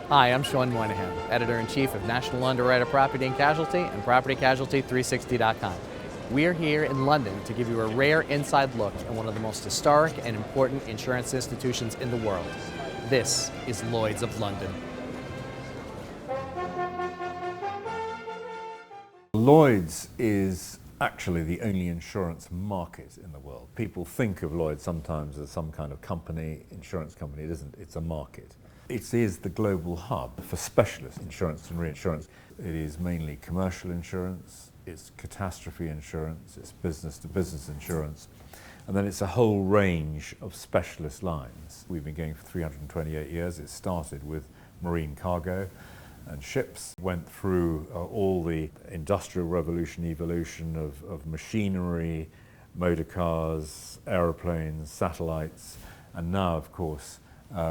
Hi, I'm Shawn Moynihan, Editor-in-Chief of National Underwriter Property and Casualty and PropertyCasualty360.com. We're here in London to give you a rare inside look at one of the most historic and important insurance institutions in the world. This is Lloyd's of London. Lloyd's is actually the only insurance market in the world. People think of Lloyd's sometimes as some kind of company, insurance company. It isn't, it's a market. It is the global hub for specialist insurance and reinsurance. It is mainly commercial insurance, it's catastrophe insurance, it's business-to-business insurance, and then it's a whole range of specialist lines. We've been going for 328 years. It started with marine cargo and ships, went through all the industrial revolution, evolution of machinery, motor cars, aeroplanes, satellites, and now, of course,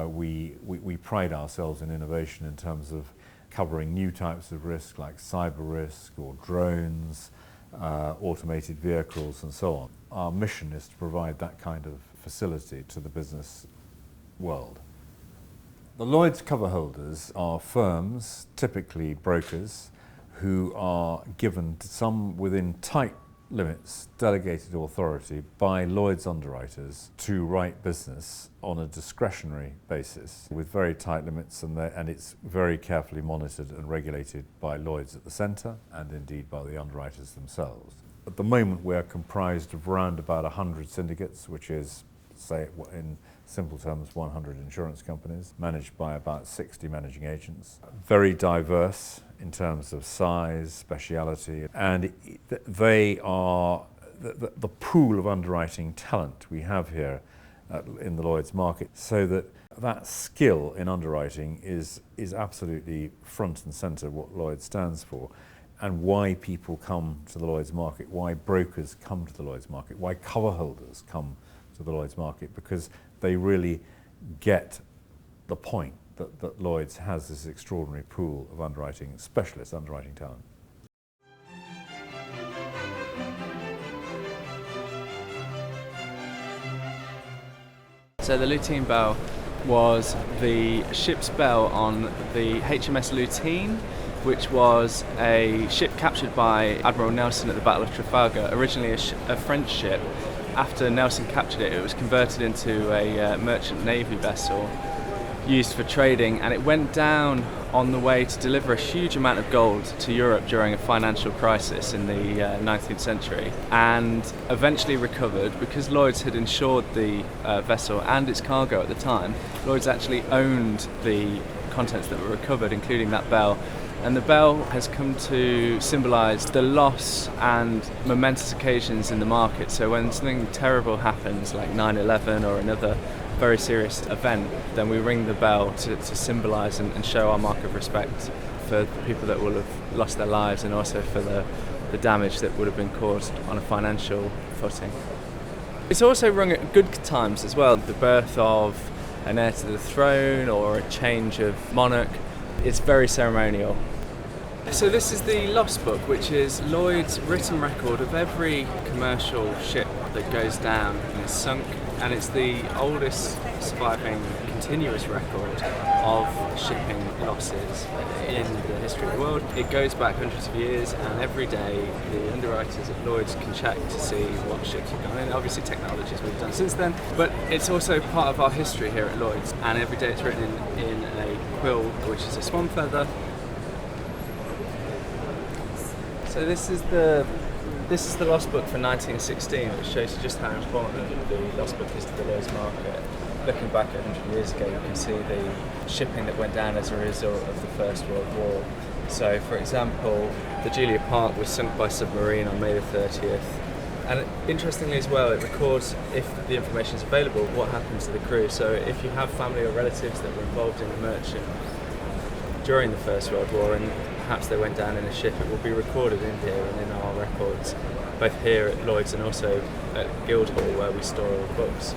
we pride ourselves in innovation in terms of covering new types of risk like cyber risk or drones, automated vehicles and so on. Our mission is to provide that kind of facility to the business world. The Lloyd's cover holders are firms, typically brokers, who are given some within tight limits, delegated authority by Lloyd's underwriters to write business on a discretionary basis with very tight limits, and it's very carefully monitored and regulated by Lloyd's at the centre and indeed by the underwriters themselves. At the moment we are comprised of around about 100 syndicates, which is, say in simple terms, 100 insurance companies, managed by about 60 managing agents. Very diverse in terms of size, speciality, and they are the pool of underwriting talent we have here in the Lloyd's market, so that skill in underwriting is absolutely front and centre what Lloyd's stands for, and why people come to the Lloyd's market, why brokers come to the Lloyd's market, why cover holders come to the Lloyd's market, because they really get the point that Lloyd's has this extraordinary pool of underwriting, specialist underwriting talent. So the Lutein bell was the ship's bell on the HMS Lutein, which was a ship captured by Admiral Nelson at the Battle of Trafalgar, originally a French ship. After Nelson captured it, it was converted into a merchant navy vessel used for trading, and it went down on the way to deliver a huge amount of gold to Europe during a financial crisis in the 19th century, and eventually recovered because Lloyd's had insured the vessel and its cargo at the time. Lloyd's actually owned the contents that were recovered, including that bell. And the bell has come to symbolise the loss and momentous occasions in the market. So when something terrible happens, like 9/11 or another very serious event, then we ring the bell to symbolise and show our mark of respect for the people that will have lost their lives, and also for the damage that would have been caused on a financial footing. It's also rung at good times as well. The birth of an heir to the throne or a change of monarch. It's very ceremonial. So this is the Lost Book, which is Lloyd's written record of every commercial ship that goes down and is sunk, and it's the oldest surviving continuous record of shipping losses in the history of the world. It goes back hundreds of years, and every day the underwriters at Lloyd's can check to see what ships have gone in. Obviously technologies we've done since then, but it's also part of our history here at Lloyd's, and every day it's written in a quill, which is a swan feather. So this is the Lost Book for 1916, which shows you just how important the Lost Book is to the Lloyd's market. Looking back 100 years ago, you can see the shipping that went down as a result of the First World War. So, for example, the Julia Park was sunk by submarine on May the 30th. And interestingly as well, it records, if the information is available, what happened to the crew. So if you have family or relatives that were involved in the merchant during the First World War, and perhaps they went down in a ship, it will be recorded in here and in our records, both here at Lloyd's and also at Guildhall, where we store all the books.